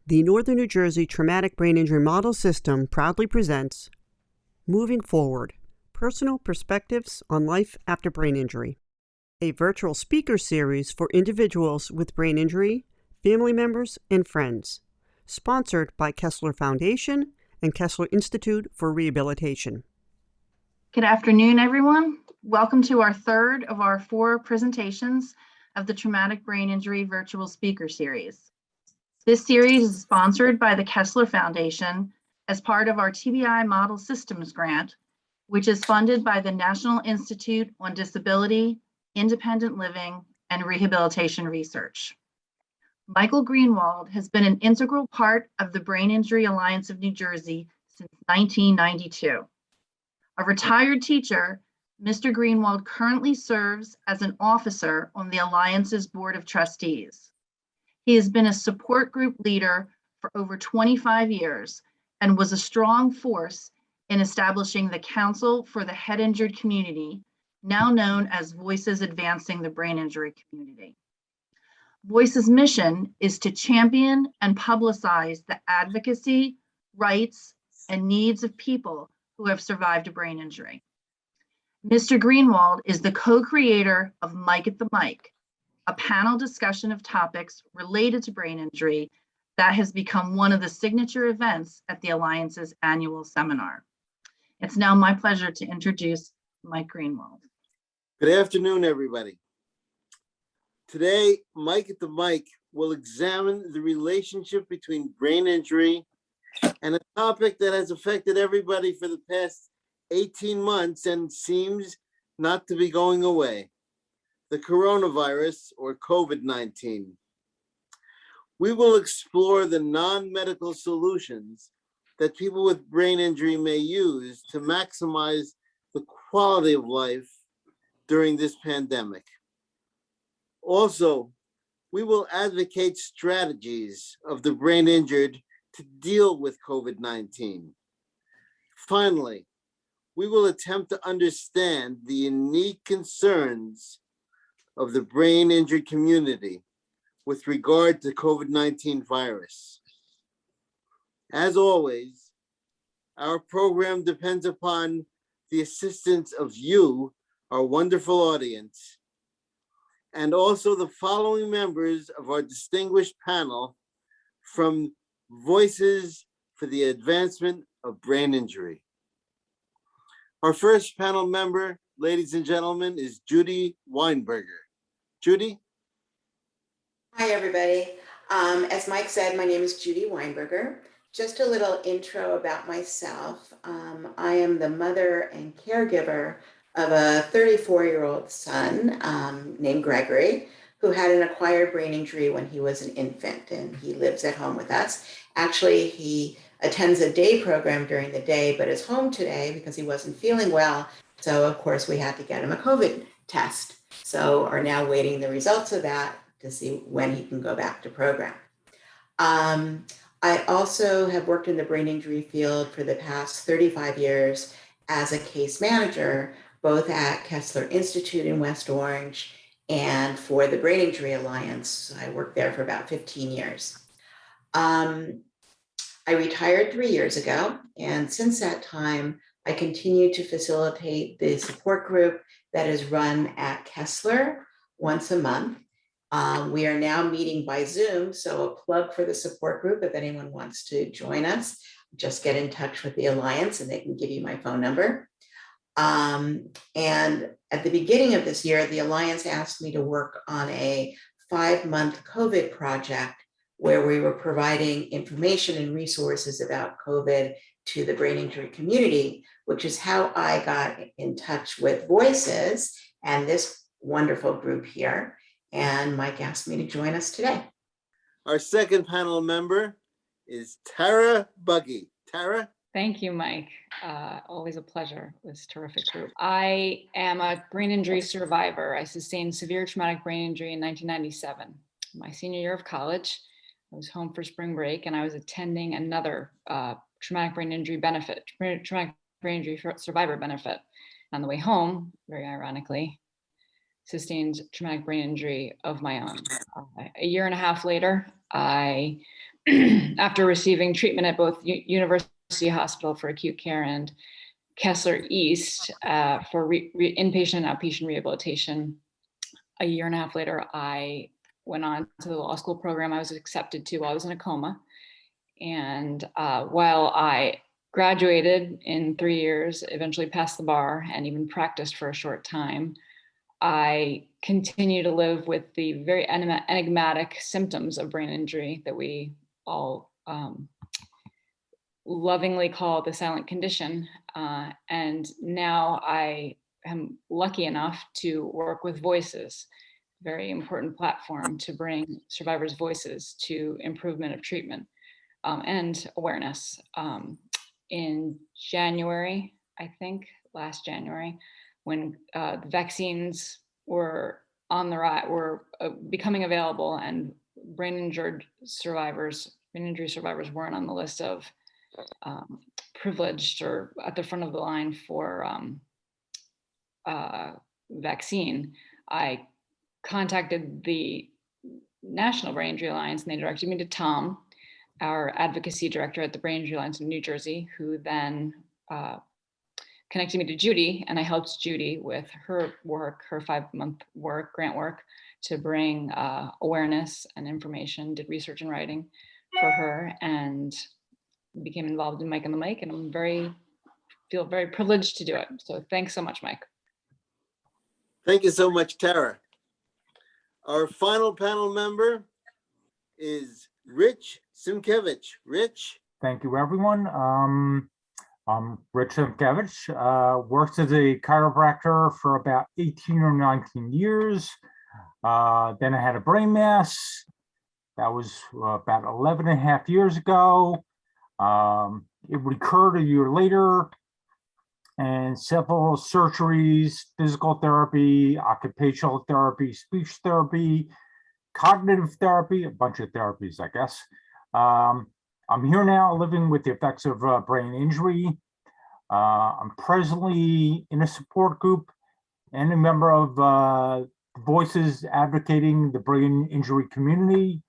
The Northern New Jersey Traumatic Brain Injury Model System proudly presents Moving Forward, Personal Perspectives on Life After Brain Injury, a virtual speaker series for individuals with brain injury, family members, and friends, sponsored by Kessler Foundation and Kessler Institute for Rehabilitation. Good afternoon, everyone. Welcome to our third of our 4 presentations of the Traumatic Brain Injury Virtual Speaker Series. This series is sponsored by the Kessler Foundation as part of our TBI Model Systems Grant, which is funded by the National Institute on Disability, Independent Living, and Rehabilitation Research. Michael Greenwald has been an integral part of the Brain Injury Alliance of New Jersey since 1992. A retired teacher, Mr. Greenwald currently serves as an officer on the Alliance's Board of Trustees. He has been a support group leader for over 25 years and was a strong force in establishing the Council for the Head Injured Community, now known as Voices Advancing the Brain Injury Community. Voice's mission is to champion and publicize the advocacy, rights, and needs of people who have survived a brain injury. Mr. Greenwald is the co-creator of Mike at the Mic, a panel discussion of topics related to brain injury that has become one of the signature events at the Alliance's annual seminar. It's now my pleasure to introduce Mike Greenwald. Good afternoon, everybody. Today, Mike at the Mic will examine the relationship between brain injury and a topic that has affected everybody for the past 18 months and seems not to be going away: the coronavirus, or COVID-19. We will explore the non-medical solutions that people with brain injury may use to maximize the quality of life during this pandemic. Also, we will advocate strategies of the brain injured to deal with COVID-19. Finally, we will attempt to understand the unique concerns of the brain injured community with regard to COVID-19 virus. As always, our program depends upon the assistance of you, our wonderful audience, and also the following members of our distinguished panel from Voices for the Advancement of Brain Injury. Our first panel member, ladies and gentlemen, is Judi Weinberger. Judi? Hi, everybody. As Mike said, my name is Judi Weinberger. Just a little intro about myself. I am the mother and caregiver of a 34-year-old son named Gregory, who had an acquired brain injury when he was an infant, and he lives at home with us. Actually, he attends a day program during the day, but is home today because he wasn't feeling well. So of course we had to get him a COVID test. So are now waiting the results of that to see when he can go back to program. I also have worked in the brain injury field for the past 35 years as a case manager, both at Kessler Institute in West Orange and for the Brain Injury Alliance. I worked there for about 15 years. I retired 3 years ago, and since that time, I continue to facilitate the support group that is run at Kessler once a month. We are now meeting by Zoom, so a plug for the support group. If anyone wants to join us, just get in touch with the Alliance and they can give you my phone number. And at the beginning of this year, the Alliance asked me to work on a 5-month COVID project where we were providing information and resources about COVID to the brain injury community, which is how I got in touch with Voices and this wonderful group here. And Mike asked me to join us today. Our second panel member is Tara Buggie. Tara? Thank you, Mike. Always a pleasure. This terrific group. I am a brain injury survivor. I sustained severe traumatic brain injury in 1997. My senior year of college, I was home for spring break and I was attending another traumatic brain injury survivor benefit. On the way home, very ironically, sustained traumatic brain injury of my own. A year and a half later, I after receiving treatment at both University Hospital for acute care and Kessler East for inpatient and outpatient rehabilitation. A year and a half later, I went on to the law school program I was accepted to while I was in a coma. And while I graduated in 3 years, eventually passed the bar and even practiced for a short time, I continue to live with the very enigmatic symptoms of brain injury that we all lovingly call the silent condition. And now I am lucky enough to work with Voices, very important platform to bring survivors' voices to improvement of treatment and awareness. In January, I think, last January, when the vaccines were on the rise, were becoming available, and brain injury survivors weren't on the list of privileged or at the front of the line for vaccine, I contacted the National Brain Injury Alliance, and they directed me to Tom, our advocacy director at the Brain Injury Alliance in New Jersey, who then connected me to Judi, and I helped Judi with her work, her 5-month work, grant work, to bring awareness and information, did research and writing for her, and became involved in Mike on the Mic, and I'm feel very privileged to do it. So thanks so much, Mike. Thank you so much, Tara. Our final panel member is Rich Ziemkiewicz. Rich. Thank you, everyone. I'm Rich Ziemkiewicz, worked as a chiropractor for about 18 or 19 years. Then I had a brain mass. That was about 11 and a half years ago. It recurred a year later, and several surgeries, physical therapy, occupational therapy, speech therapy, cognitive therapy, a bunch of therapies, I guess. I'm here now living with the effects of brain injury. I'm presently in a support group and a member of Voices advocating the brain injury community.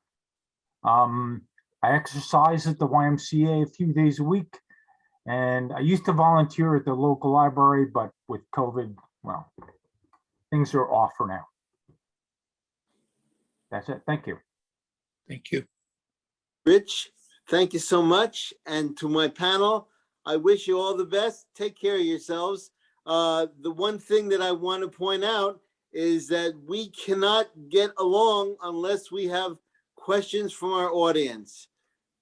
I exercise at the YMCA a few days a week, and I used to volunteer at the local library, but with COVID, well, things are off for now. That's it. Thank you. Thank you. Rich, thank you so much. And to my panel, I wish you all the best. Take care of yourselves. The one thing that I want to point out is that we cannot get along unless we have questions from our audience.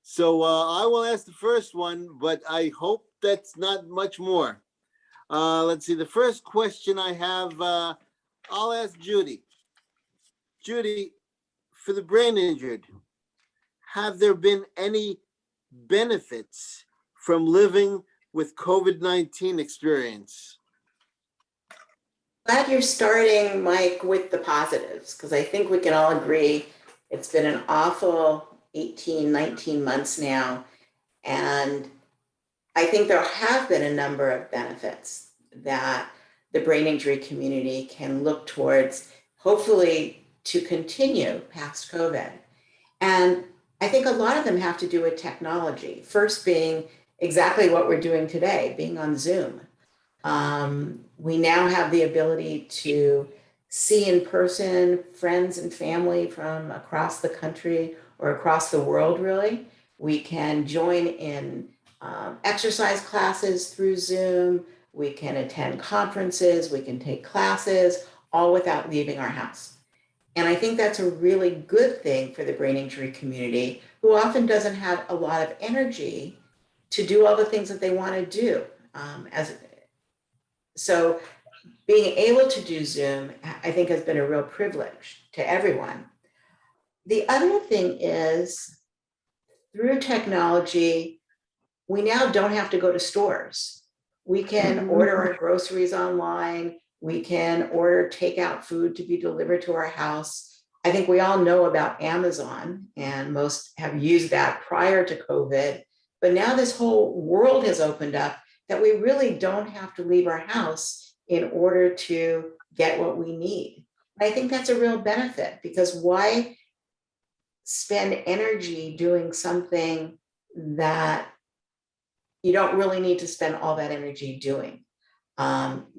So I will ask the first one, but I hope that's not much more. Let's see, the first question I have, I'll ask Judi. Judi, for the brain injured, have there been any benefits from living with COVID-19 experience? Glad you're starting, Mike, with the positives, because I think we can all agree it's been an awful 18, 19 months now. And I think there have been a number of benefits that the brain injury community can look towards, hopefully to continue past COVID. And I think a lot of them have to do with technology. First being exactly what we're doing today, being on Zoom. We now have the ability to see in person friends and family from across the country or across the world, really. We can join in exercise classes through Zoom. We can attend conferences. We can take classes, all without leaving our house. And I think that's a really good thing for the brain injury community, who often doesn't have a lot of energy to do all the things that they want to do. So being able to do Zoom, I think, has been a real privilege to everyone. The other thing is, through technology, we now don't have to go to stores. We can order our groceries online. We can order takeout food to be delivered to our house. I think we all know about Amazon, and most have used that prior to COVID. But now this whole world has opened up that we really don't have to leave our house in order to get what we need. And I think that's a real benefit, because why spend energy doing something that you don't really need to spend all that energy doing.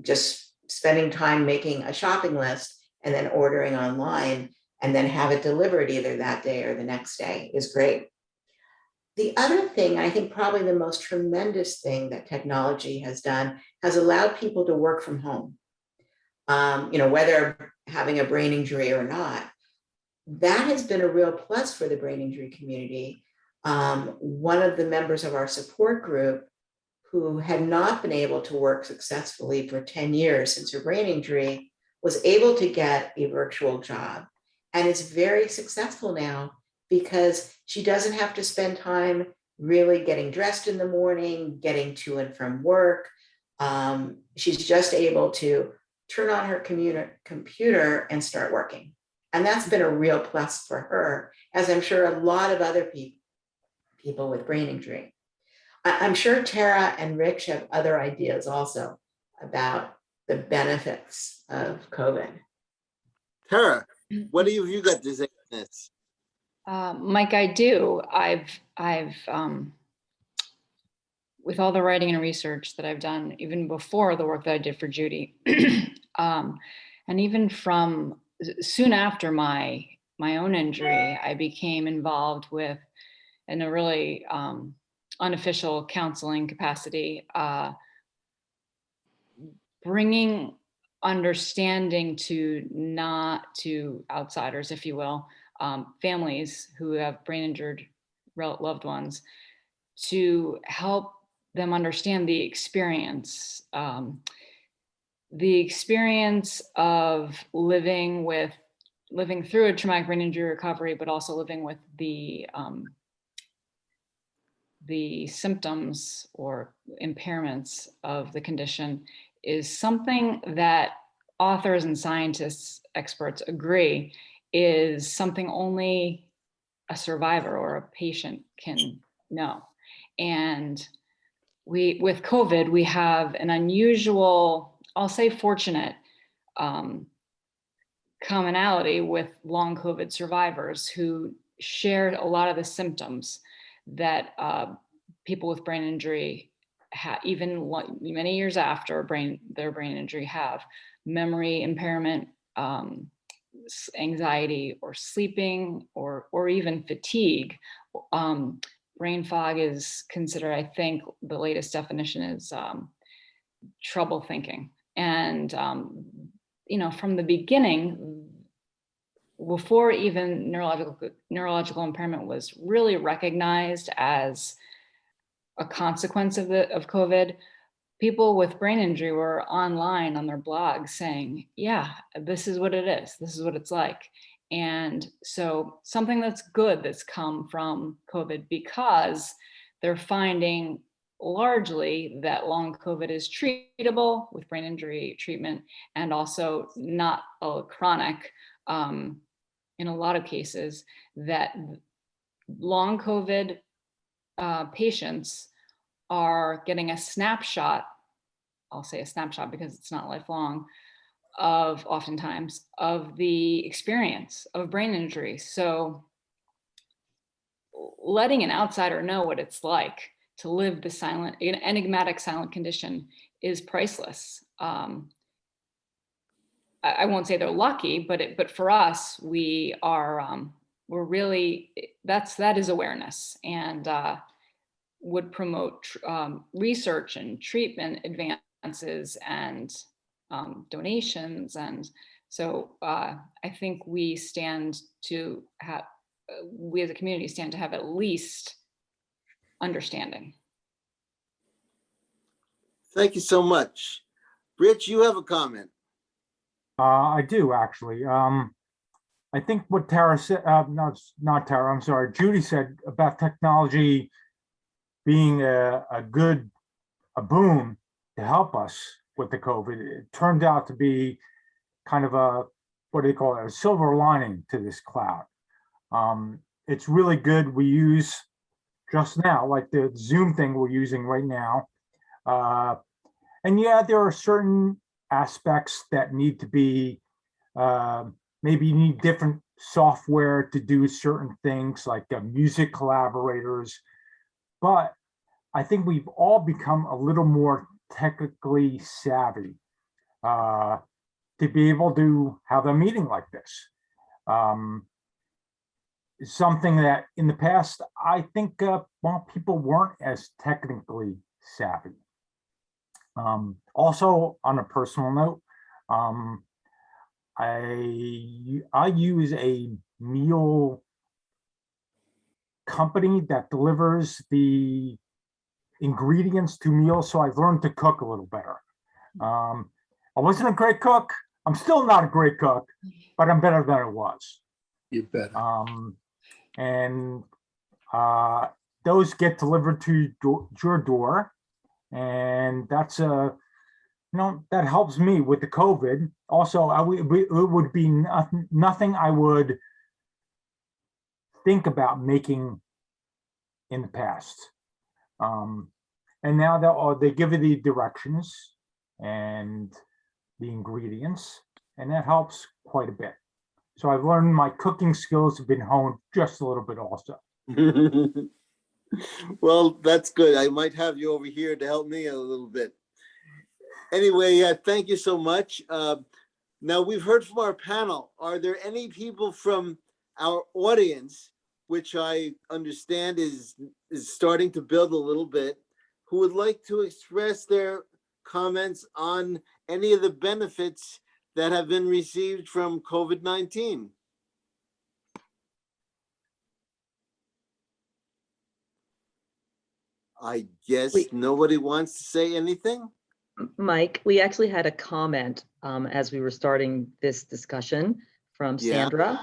Just spending time making a shopping list and then ordering online and then have it delivered either that day or the next day is great. The other thing, I think probably the most tremendous thing that technology has done, has allowed people to work from home. Whether having a brain injury or not, that has been a real plus for the brain injury community. One of the members of our support group who had not been able to work successfully for 10 years since her brain injury was able to get a virtual job and is very successful now because she doesn't have to spend time really getting dressed in the morning, getting to and from work. She's just able to turn on her computer and start working. And that's been a real plus for her, as I'm sure a lot of other people with brain injury. I'm sure Tara and Rich have other ideas also about the benefits of COVID. Tara, what have you got to say on this? Mike, I do. I've with all the writing and research that I've done, even before the work that I did for Judi, and even from soon after my own injury, I became involved with, in a really unofficial counseling capacity, bringing understanding to outsiders, if you will, families who have brain injured loved ones, to help them understand the experience of living through a traumatic brain injury recovery, but also living with the symptoms or impairments of the condition, is something that authors and scientists, experts agree is something only a survivor or a patient can know. And with COVID, we have an unusual, I'll say fortunate, commonality with long COVID survivors who shared a lot of the symptoms that people with brain injury even many years after their brain injury have: memory impairment, anxiety or sleeping, or even fatigue. Brain fog is considered, I think the latest definition is trouble thinking. And from the beginning, before even neurological impairment was really recognized as a consequence of COVID, people with brain injury were online on their blogs saying, yeah, this is what it is. This is what it's like. And so something that's good that's come from COVID, because they're finding largely that long COVID is treatable with brain injury treatment, and also not chronic in a lot of cases, that long COVID patients are getting a snapshot, I'll say a snapshot because it's not lifelong, oftentimes of the experience of brain injury. So letting an outsider know what it's like to live the silent, enigmatic silent condition is priceless. I won't say they're lucky, but for us, we're really, that is awareness, and would promote research and treatment advances and donations. And so I think we as a community stand to have at least understanding. Thank you so much. Rich, you have a comment. I do actually. I think what Tara said, not Tara, I'm sorry, Judi said about technology being a boon to help us with the COVID. It turned out to be kind of what do they call it, a silver lining to this cloud. It's really good. We use just now, like the Zoom thing we're using right now. And yeah, there are certain aspects that need to be, maybe you need different software to do certain things like music collaborators, but I think we've all become a little more technically savvy to be able to have a meeting like this. Something that in the past, I think well, people weren't as technically savvy. Also, on a personal note, I use a meal company that delivers the ingredients to meals, so I've learned to cook a little better. I wasn't a great cook. I'm still not a great cook, but I'm better than I was. You better. And those get delivered to your door, and that's a that helps me with the COVID. Also, it would be nothing I would think about making in the past. And now they give you the directions and the ingredients, and that helps quite a bit. So I've learned my cooking skills have been honed just a little bit also. Well, that's good. I might have you over here to help me a little bit. Anyway, thank you so much. Now we've heard from our panel. Are there any people from our audience, which I understand is starting to build a little bit, who would like to express their comments on any of the benefits that have been received from COVID-19? I guess nobody wants to say anything. Mike, we actually had a comment as we were starting this discussion from Sandra.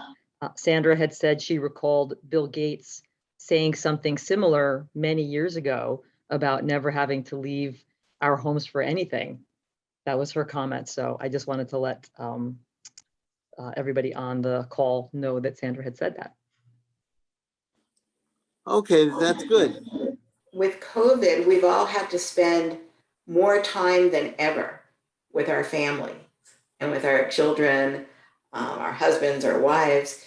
Sandra had said she recalled Bill Gates saying something similar many years ago about never having to leave our homes for anything. That was her comment. So I just wanted to let everybody on the call know that Sandra had said that. Okay, that's good. With COVID, we've all had to spend more time than ever with our family and with our children, our husbands, our wives,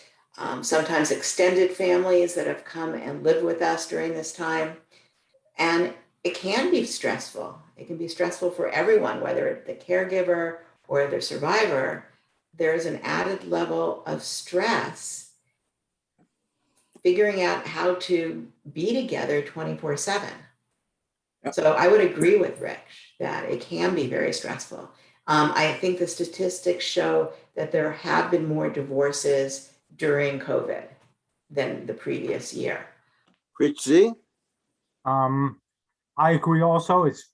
sometimes extended families that have come and lived with us during this time. And it can be stressful. It can be stressful for everyone, whether it's the caregiver or the survivor. There's an added level of stress figuring out how to be together 24/7. So I would agree with Rich that it can be very stressful. I think the statistics show that there have been more divorces during COVID than the previous year. Rich Z? I agree also. It's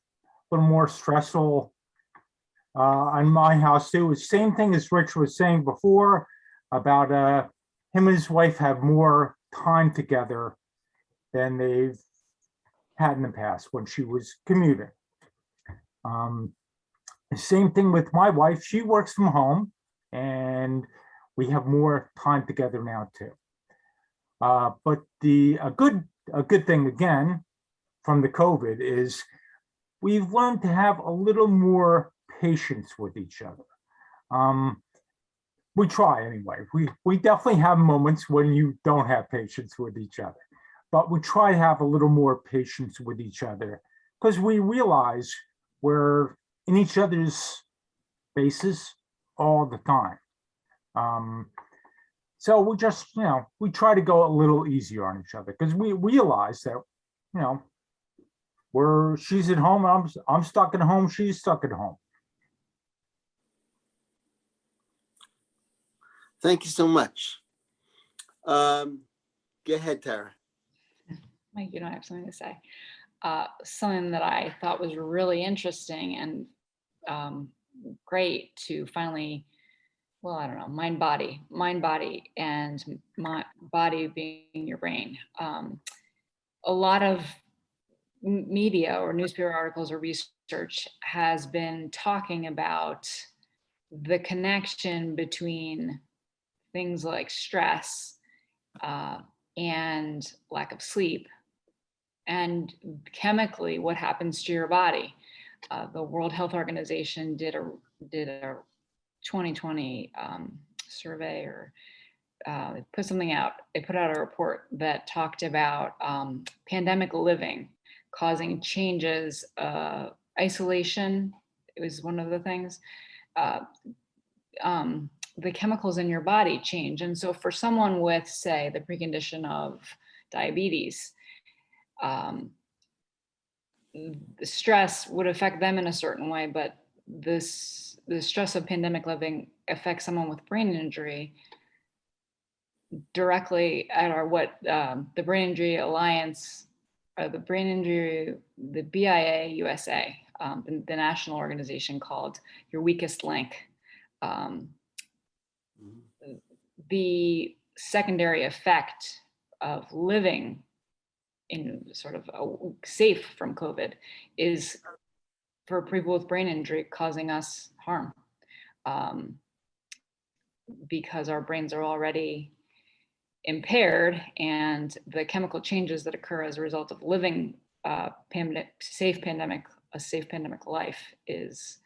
a little more stressful on my house too. It's the same thing as Rich was saying before about him and his wife have more time together than they've had in the past when she was commuting. The same thing with my wife. She works from home and we have more time together now too. But a good thing again from the COVID is we've learned to have a little more patience with each other. We try anyway. We definitely have moments when you don't have patience with each other, but we try to have a little more patience with each other because we realize we're in each other's faces all the time. So we just, we try to go a little easier on each other because we realize that, she's at home, I'm stuck at home, she's stuck at home. Thank you so much. Go ahead, Tara. Mike, I have something to say. Something that I thought was really interesting and great to finally, well, I don't know, mind body, and my body being your brain. A lot of media or newspaper articles or research has been talking about the connection between things like stress and lack of sleep and chemically what happens to your body. The World Health Organization did a 2020 survey they put something out. They put out a report that talked about pandemic living causing changes, isolation. It was one of the things. The chemicals in your body change. And so for someone with, say, the precondition of diabetes, the stress would affect them in a certain way, but the stress of pandemic living affects someone with brain injury directly at the Brain Injury Alliance, or the BIA USA, the national organization called Your Weakest Link. The secondary effect of living in sort of safe from COVID is for people with brain injury causing us harm, because our brains are already impaired, and the chemical changes that occur as a result of living a safe pandemic life is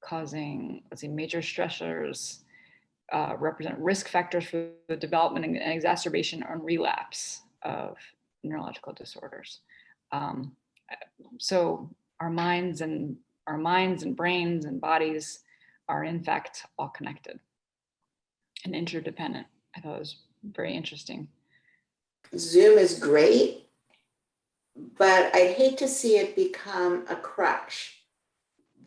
causing, let's see, major stressors, represent risk factors for the development and exacerbation or relapse of neurological disorders. So our minds and brains and bodies are in fact all connected and interdependent. I thought it was very interesting. Zoom is great, but I'd hate to see it become a crutch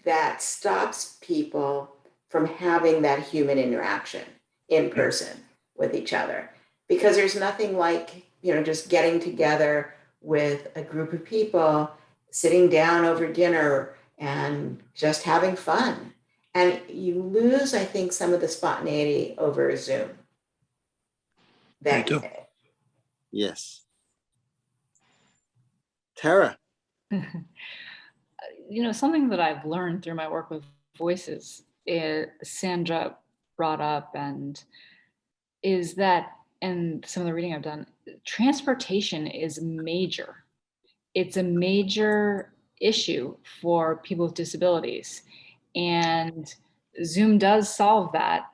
that stops people from having that human interaction in person with each other, because there's nothing like, just getting together with a group of people, sitting down over dinner and just having fun. And you lose, I think, some of the spontaneity over Zoom. Me too. Yes. Tara. Something that I've learned through my work with voices, Sandra brought up, and is that, and some of the reading I've done, transportation is major. It's a major issue for people with disabilities, and Zoom does solve that.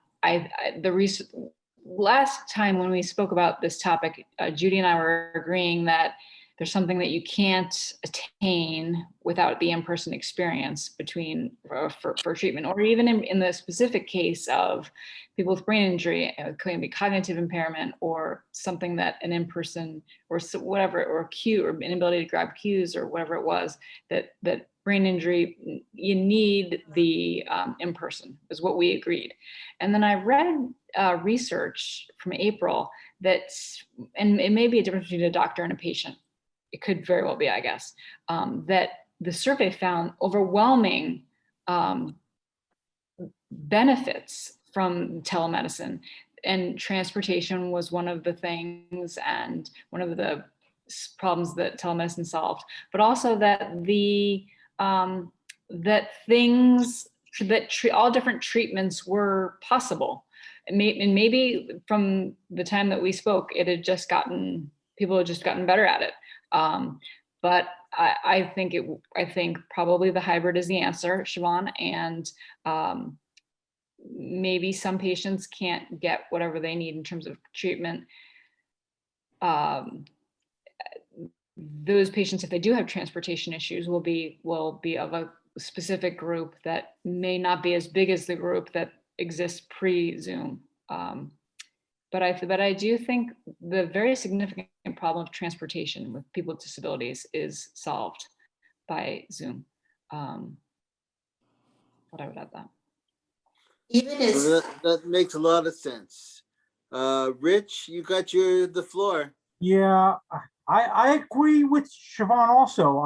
Last time when we spoke about this topic, Judi and I were agreeing that there's something that you can't attain without the in-person experience for treatment, or even in the specific case of people with brain injury, it can be cognitive impairment or something that an in-person or whatever, or a cue or inability to grab cues or whatever it was, that brain injury, you need the in-person, is what we agreed. And then I read research from April that, and it may be a difference between a doctor and a patient, it could very well be, I guess, that the survey found overwhelming benefits from telemedicine, and transportation was one of the things, and one of the problems that telemedicine solved, but also that all different treatments were possible. And maybe from the time that we spoke, people had just gotten better at it. But I think probably the hybrid is the answer, Siobhan, and maybe some patients can't get whatever they need in terms of treatment. Those patients, if they do have transportation issues, will be of a specific group that may not be as big as the group that exists pre-Zoom. But I do think the very significant problem of transportation with people with disabilities is solved by Zoom. But I would add that. So that makes a lot of sense. Rich, you got the floor. Yeah, I agree with Siobhan also.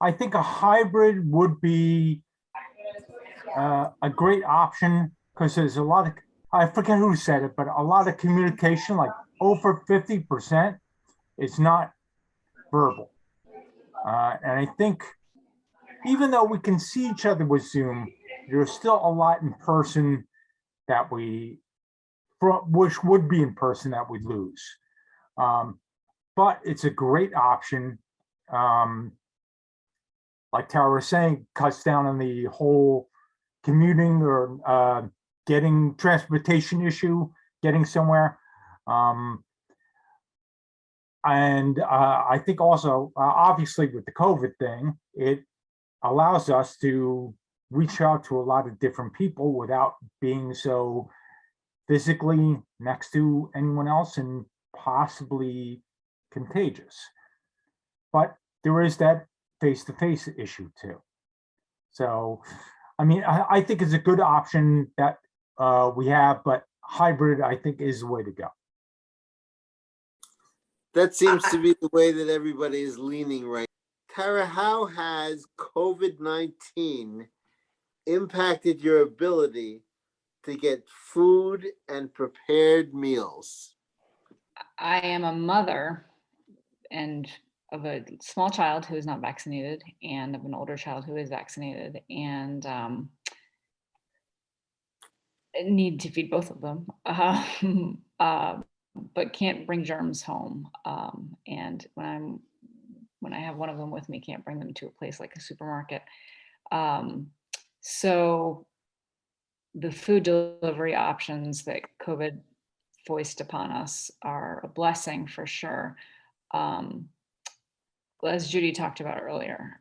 I think a hybrid would be a great option, because there's a lot of, I forget who said it, but a lot of communication, like over 50%, is not verbal. And I think even though we can see each other with Zoom, there's still a lot in person that which would be in person that we lose. But it's a great option. Like Tara was saying, cuts down on the whole commuting or getting transportation issue, getting somewhere. And I think also, obviously with the COVID thing, it allows us to reach out to a lot of different people without being so physically next to anyone else and possibly contagious. But there is that face-to-face issue too. So, I mean, I think it's a good option that we have, but hybrid, I think, is the way to go. That seems to be the way that everybody is leaning right. Tara, how has COVID-19 impacted your ability to get food and prepared meals? I am a mother and of a small child who is not vaccinated and of an older child who is vaccinated, and need to feed both of them, but can't bring germs home. And when I have one of them with me, can't bring them to a place like a supermarket. So the food delivery options that COVID foisted upon us are a blessing for sure. As Judi talked about earlier,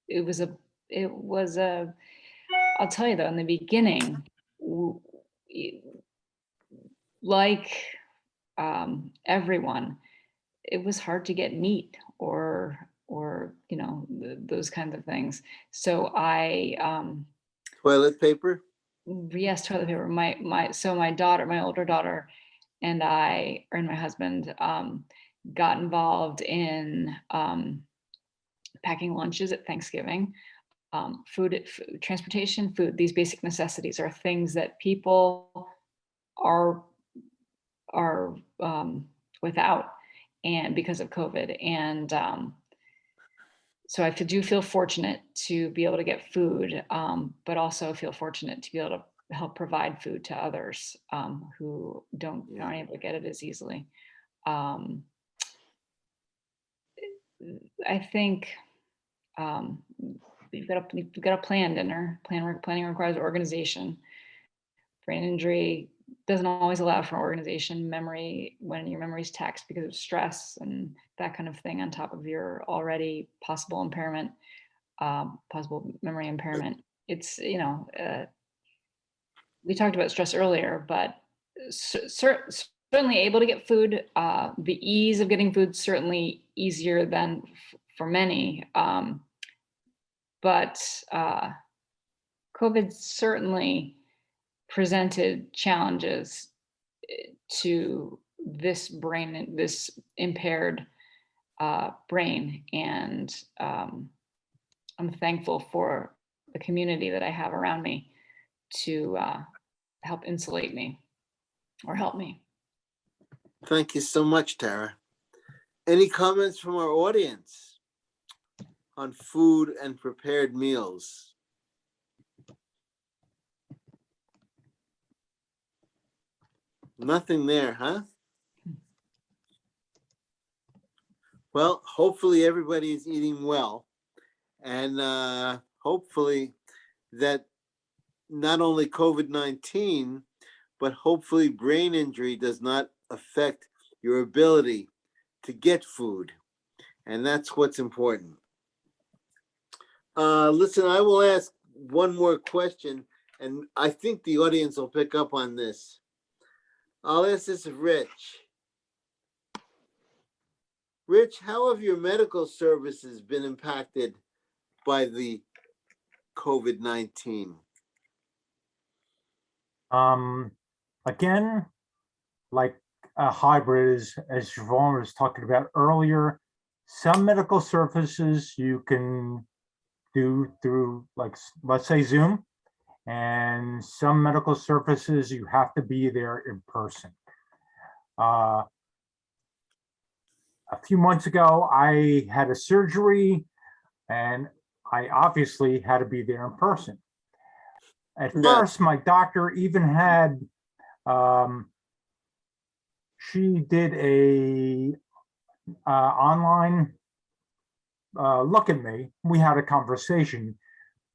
it was a, I'll tell you though, in the beginning, like everyone, it was hard to get meat or you know, those kinds of things. So Toilet paper? Yes, toilet paper. My daughter, my older daughter, and I, and my husband, got involved in packing lunches at Thanksgiving. Food, transportation, food, these basic necessities are things that people are without, and because of COVID. And so I do feel fortunate to be able to get food, but also feel fortunate to be able to help provide food to others who aren't able to get it as easily. I think you've got to plan dinner. Planning requires organization. Brain injury doesn't always allow for organization. Memory, when your memory is taxed because of stress and that kind of thing, on top of your already possible impairment, possible memory impairment. It's, you know, we talked about stress earlier, but certainly able to get food. The ease of getting food certainly easier than for many, but COVID certainly presented challenges to this impaired brain, and I'm thankful for the community that I have around me to help insulate me or help me. Thank you so much, Tara. Any comments from our audience on food and prepared meals? Nothing there, huh? Well, hopefully everybody is eating well, and hopefully that not only COVID-19, but hopefully brain injury does not affect your ability to get food. And that's what's important. Listen, I will ask one more question, and I think the audience will pick up on this. I'll ask this of Rich. Rich, how have your medical services been impacted by the COVID-19? Again, like a hybrid, as Siobhan was talking about earlier, some medical services you can do through, like, let's say Zoom, and some medical services you have to be there in person. A few months ago, I had a surgery and I obviously had to be there in person. At first, my doctor even had, she did a online look at me. We had a conversation,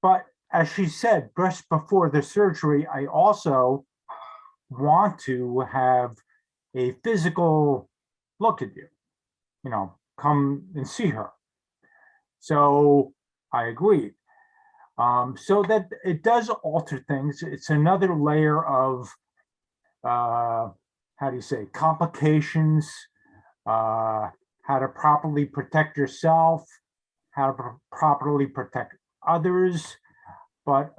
but as she said, just before the surgery, I also want to have a physical look at you, come and see her. So I agreed. So that it does alter things. It's another layer of, how do you say, complications, how to properly protect yourself, how to properly protect others. But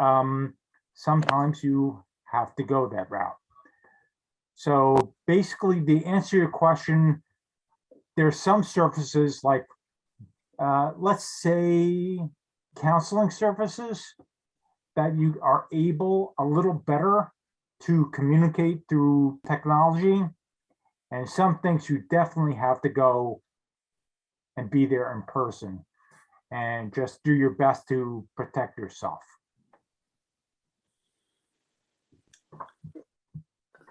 sometimes you have to go that route. So basically, to answer your question, there's some services like, let's say, counseling services that you are able a little better to communicate through technology. And some things you definitely have to go and be there in person and just do your best to protect yourself.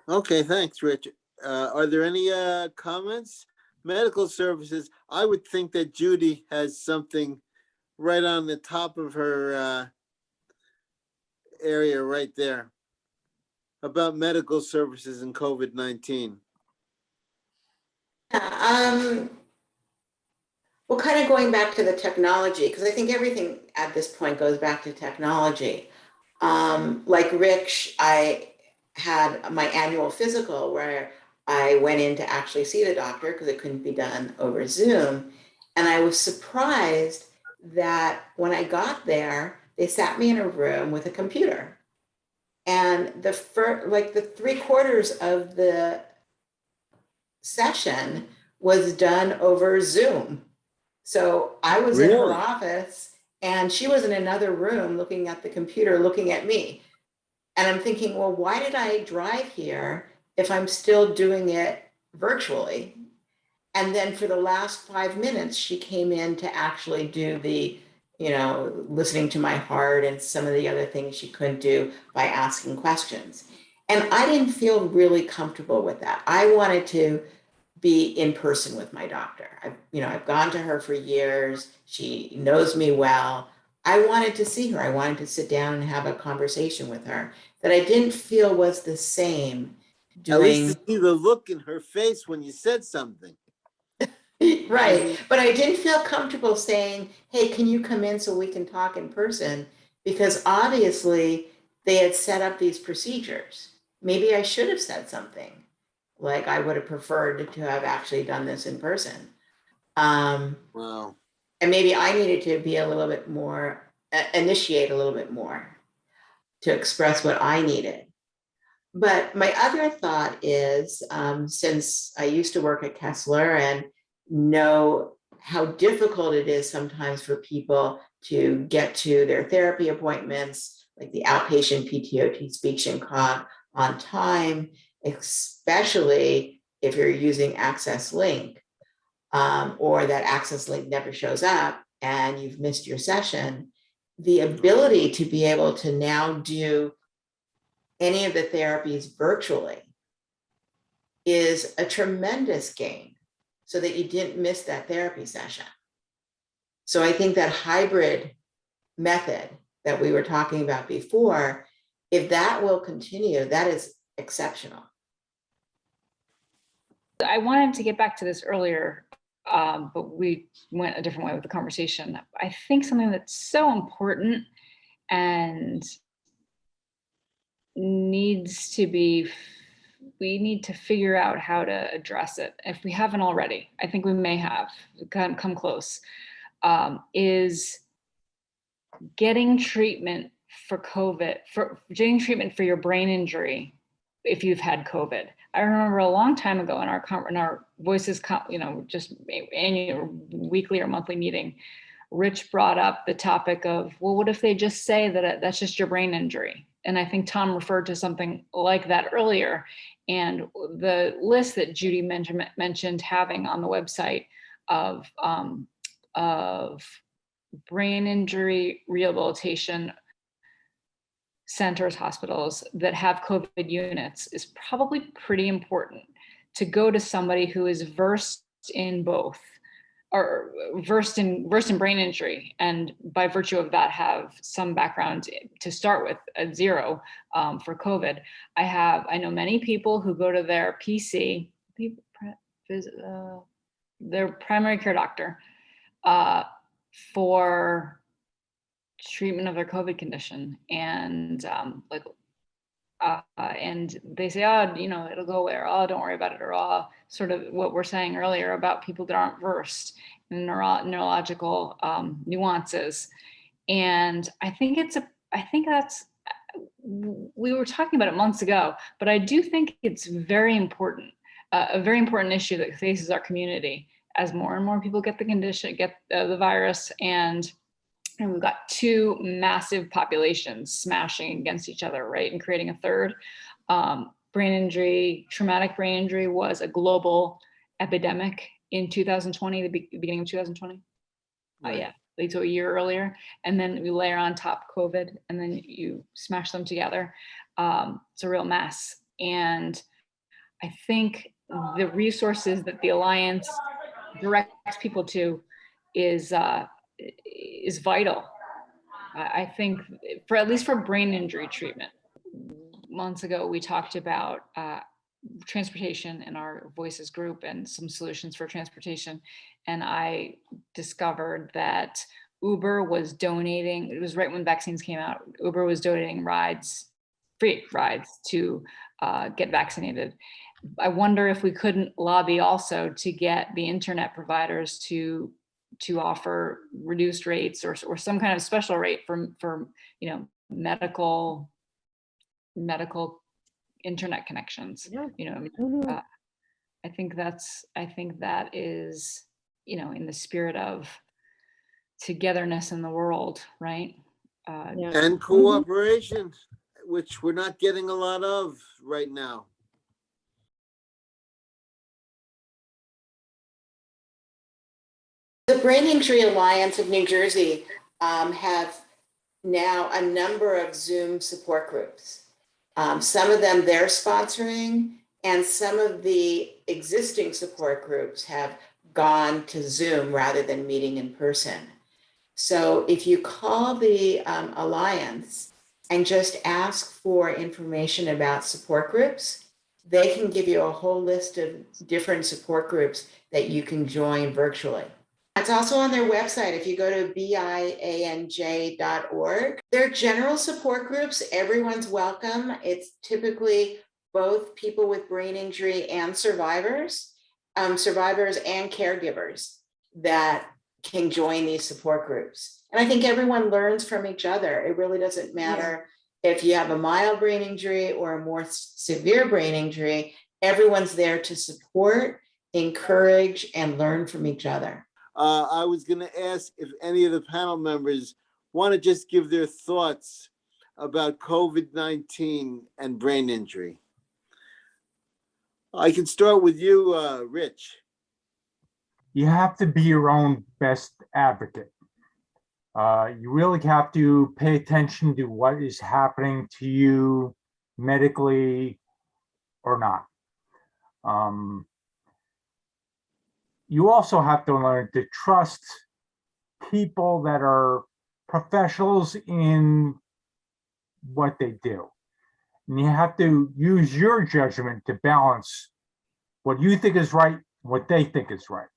Okay, thanks, Richard. Are there any comments? Medical services, I would think that Judi has something right on the top of her area right there about medical services and COVID-19. Well, kind of going back to the technology, because I think everything at this point goes back to technology. Like Rich, I had my annual physical where I went in to actually see the doctor because it couldn't be done over Zoom. And I was surprised that when I got there, they sat me in a room with a computer. And the 3/4 of the session was done over Zoom. So I was in her office and she was in another room looking at the computer, looking at me. And I'm thinking, well, why did I drive here if I'm still doing it virtually? And then for the last 5 minutes, she came in to actually do the, listening to my heart and some of the other things she couldn't do by asking questions. And I didn't feel really comfortable with that. I wanted to be in person with my doctor. I've gone to her for years. She knows me well. I wanted to see her. I wanted to sit down and have a conversation with her that I didn't feel was the same At least to see the look in her face when you said something. Right. But I didn't feel comfortable saying, hey, can you come in so we can talk in person? Because obviously they had set up these procedures. Maybe I should have said something like I would have preferred to have actually done this in person. Wow. And maybe I needed to be a little bit more, initiate a little bit more to express what I needed. But my other thought is, since I used to work at Kessler and know how difficult it is sometimes for people to get to their therapy appointments, like the outpatient PTOT speech and cog on time, especially if you're using Access Link, or that Access Link never shows up and you've missed your session, the ability to be able to now do any of the therapies virtually is a tremendous gain so that you didn't miss that therapy session. So I think that hybrid method that we were talking about before, if that will continue, that is exceptional. I wanted to get back to this earlier, but we went a different way with the conversation. I think something that's so important and needs to be, we need to figure out how to address it. If we haven't already, I think we may have come close, is getting treatment for COVID, for getting treatment for your brain injury if you've had COVID. I remember a long time ago in our Voices, just annual, weekly or monthly meeting, Rich brought up the topic of, well, what if they just say that that's just your brain injury? And I think Tom referred to something like that earlier. And the list that Judi mentioned having on the website of brain injury rehabilitation centers, hospitals that have COVID units is probably pretty important to go to somebody who is versed in both are versed in brain injury, and by virtue of that have some background to start with at zero for COVID. I know many people who go to their PC, their primary care doctor, for treatment of their COVID condition, and and they say, oh, it'll go away, or oh, don't worry about it, or oh, sort of what we're saying earlier about people that aren't versed in neurological nuances. And I think that's, we were talking about it months ago, but I do think it's very important, a very important issue that faces our community as more and more people get the condition, get the virus, and we've got two massive populations smashing against each other, right? And creating a third. Brain injury, traumatic brain injury was a global epidemic in 2020, the beginning of 2020. Right. Yeah, like so a year earlier. And then we layer on top COVID, and then you smash them together. It's a real mess. And I think the resources that the Alliance directs people to is vital. I think for at least for brain injury treatment. Months ago, we talked about transportation in our Voices group and some solutions for transportation. And I discovered that Uber was donating, it was right when vaccines came out, Uber was donating free rides to get vaccinated. I wonder if we couldn't lobby also to get the internet providers to offer reduced rates or some kind of special rate for medical internet connections. Yeah. I think that is in the spirit of togetherness in the world, right? And cooperation, which we're not getting a lot of right now. The Brain Injury Alliance of New Jersey have now a number of Zoom support groups. Some of them they're sponsoring, and some of the existing support groups have gone to Zoom rather than meeting in person. So if you call the Alliance and just ask for information about support groups, they can give you a whole list of different support groups that you can join virtually. It's also on their website. If you go to bianj.org, they're general support groups. Everyone's welcome. It's typically both people with brain injury and survivors and caregivers that can join these support groups. And I think everyone learns from each other. It really doesn't matter if you have a mild brain injury or a more severe brain injury. Everyone's there to support, encourage, and learn from each other. I was going to ask if any of the panel members want to just give their thoughts about COVID-19 and brain injury. I can start with you, Rich. You have to be your own best advocate. You really have to pay attention to what is happening to you medically or not. You also have to learn to trust people that are professionals in what they do. And you have to use your judgment to balance what you think is right, what they think is right.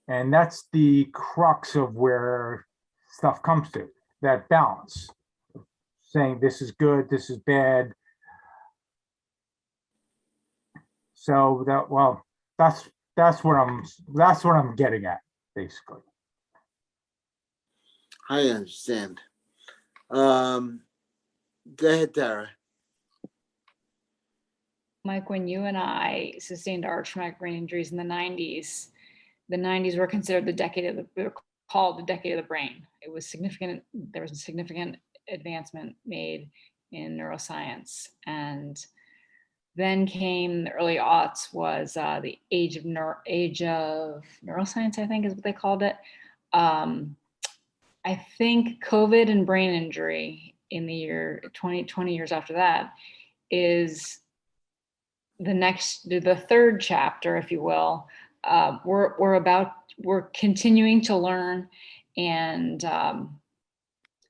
And that's the crux of where stuff comes to, that balance. Saying this is good, this is bad. So that's what I'm getting at, basically. I understand. Go ahead, Tara. Mike, when you and I sustained our traumatic brain injuries in the 90s were considered called the decade of the brain. It was significant. There was a significant advancement made in neuroscience. And then came the early aughts, was the age of neuroscience, I think is what they called it. I think COVID and brain injury in the year 20 years after that is the third chapter, if you will, we're continuing to learn, and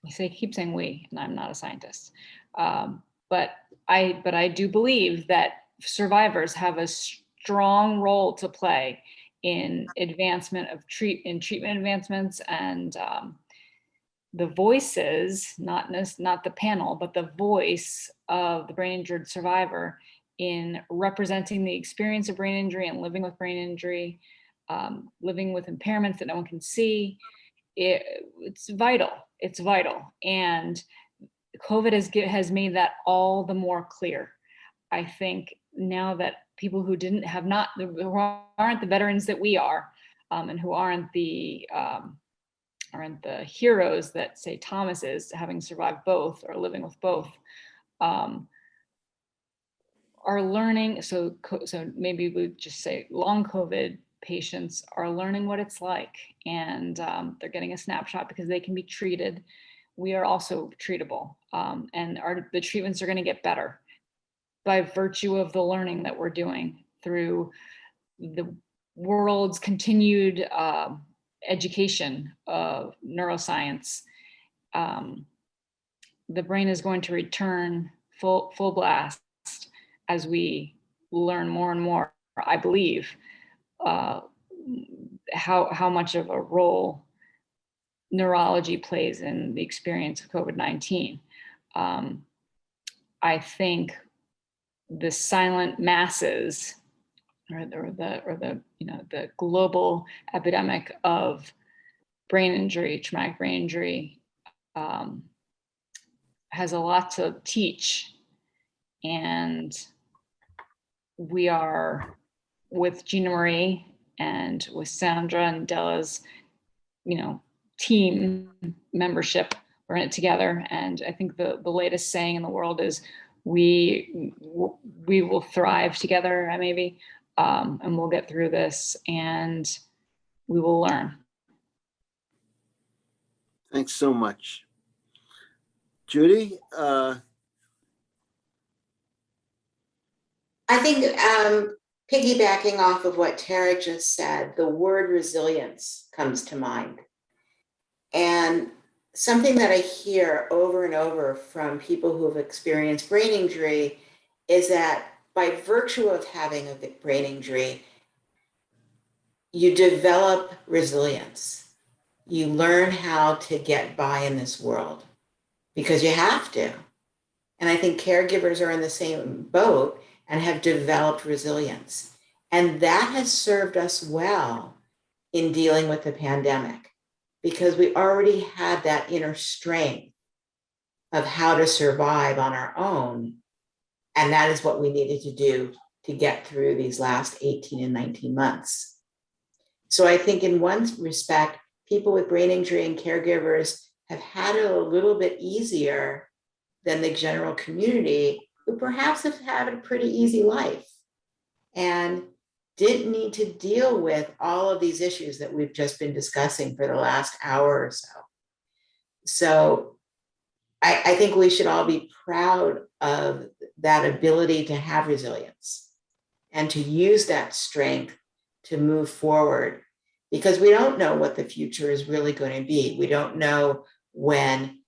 keep saying we, and I'm not a scientist, but I do believe that survivors have a strong role to play in advancement of treatment advancements, and the voices, not the panel, but the voice of the brain injured survivor in representing the experience of brain injury and living with brain injury, living with impairments that no one can see. It's vital. It's vital. And COVID has made that all the more clear. I think now that people who who aren't the veterans that we are, and who aren't the heroes that, say, Thomas is, having survived both or living with both, are learning. So maybe we just say long COVID patients are learning what it's like, and they're getting a snapshot because they can be treated. We are also treatable, and the treatments are going to get better by virtue of the learning that we're doing through the world's continued education of neuroscience. The brain is going to return full blast as we learn more and more, I believe, how much of a role neurology plays in the experience of COVID-19. I think the silent masses, or the global epidemic of brain injury, traumatic brain injury, has a lot to teach. And we are, with Gina Marie and with Sandra and Della's, team membership, we're in it together. And I think the latest saying in the world is, we will thrive together, maybe, and we'll get through this, and we will learn. Thanks so much. Judi? I think piggybacking off of what Tara just said, the word resilience comes to mind. And something that I hear over and over from people who have experienced brain injury is that by virtue of having a brain injury, you develop resilience. You learn how to get by in this world because you have to. And I think caregivers are in the same boat and have developed resilience. And that has served us well in dealing with the pandemic, because we already had that inner strength of how to survive on our own. And that is what we needed to do to get through these last 18 and 19 months. So I think in one respect, people with brain injury and caregivers have had it a little bit easier than the general community, who perhaps have had a pretty easy life and didn't need to deal with all of these issues that we've just been discussing for the last hour or so. So I think we should all be proud of that ability to have resilience and to use that strength to move forward, because we don't know what the future is really going to be. We don't know when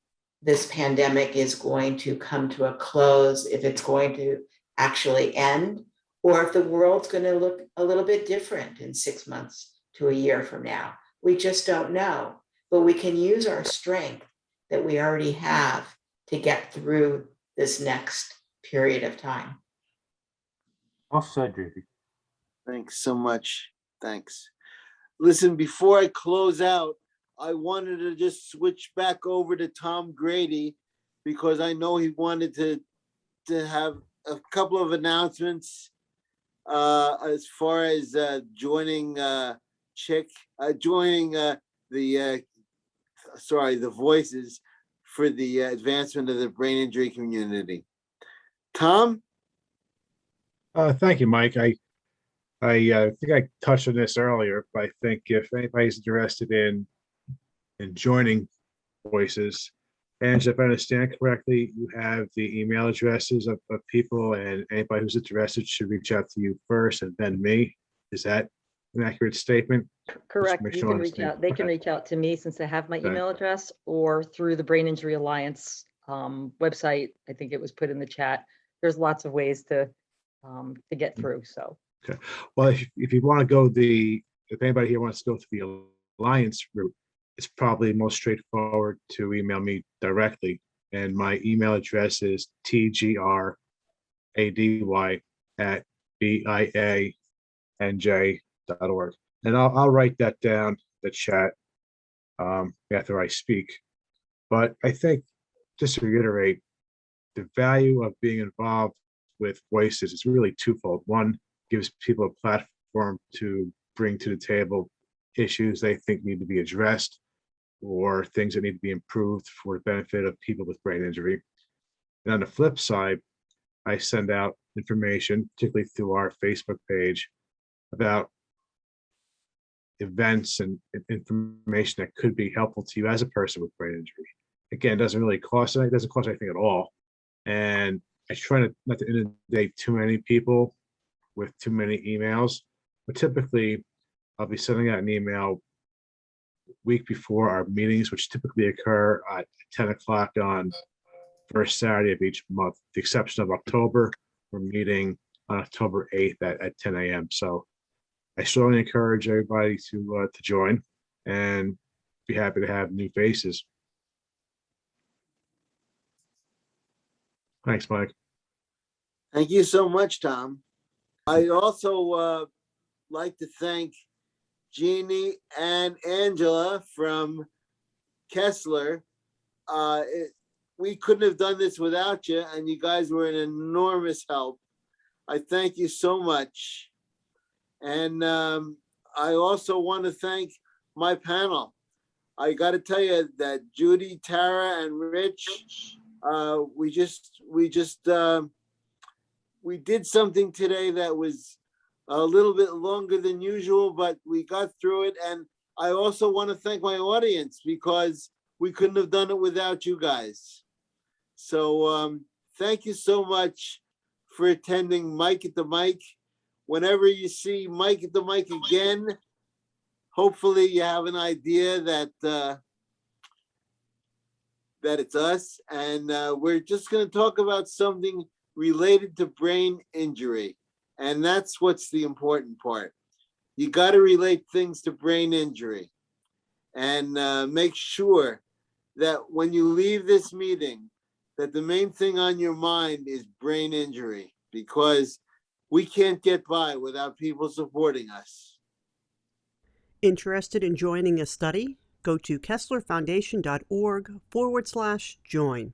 this pandemic is going to come to a close, if it's going to actually end, or if the world's going to look a little bit different in 6 months to a year from now. We just don't know, but we can use our strength that we already have to get through this next period of time. Well said, Judi. Thanks so much. Thanks. Listen, before I close out, I wanted to just switch back over to Tom Grady, because I know he wanted to have a couple of announcements as far as joining the voices for the advancement of the brain injury community. Tom? Thank you, Mike. I think I touched on this earlier, but I think if anybody's interested in joining Voices, and if I understand correctly, you have the email addresses of people, and anybody who's interested should reach out to you first and then me. Is that an accurate statement? Correct. make You sure I can reach understand. out. They can Okay. reach out to me since they have my Okay. email address, or through the Brain Injury Alliance website. I think it was put in the chat. There's lots of ways to get through. So Well, if you want to go if anybody here wants to go through the Alliance route, it's probably most straightforward to email me directly. And my email address is tgrady@bianj.org. And I'll write that down, the chat, after I speak. But I think, just to reiterate, the value of being involved with Voices is really twofold. One, gives people a platform to bring to the table issues they think need to be addressed or things that need to be improved for the benefit of people with brain injury. And on the flip side, I send out information, particularly through our Facebook page, about events and information that could be helpful to you as a person with brain injury. Again, it doesn't really cost anything. It doesn't cost anything at all. And I try not to inundate too many people with too many emails, but typically I'll be sending out an email week before our meetings, which typically occur at 10 o'clock on first Saturday of each month. With the exception of October, we're meeting on October 8th at 10 a.m. So I strongly encourage everybody to join and be happy to have new faces. Thanks, Mike. Thank you so much, Tom. I also like to thank Jeannie and Angela from Kessler. We couldn't have done this without you, and you guys were an enormous help. I thank you so much. And I also want to thank my panel. I got to tell you that Judi, Tara, and Rich, we did something today that was a little bit longer than usual, but we got through it. And I also want to thank my audience because we couldn't have done it without you guys. So thank you so much for attending Mike at the Mic. Whenever you see Mike at the Mic again, hopefully you have an idea that it's us. And we're just going to talk about something related to brain injury. And that's what's the important part. You got to relate things to brain injury and make sure that when you leave this meeting, that the main thing on your mind is brain injury, because we can't get by without people supporting us. Interested in joining a study? Go to kesslerfoundation.org/join.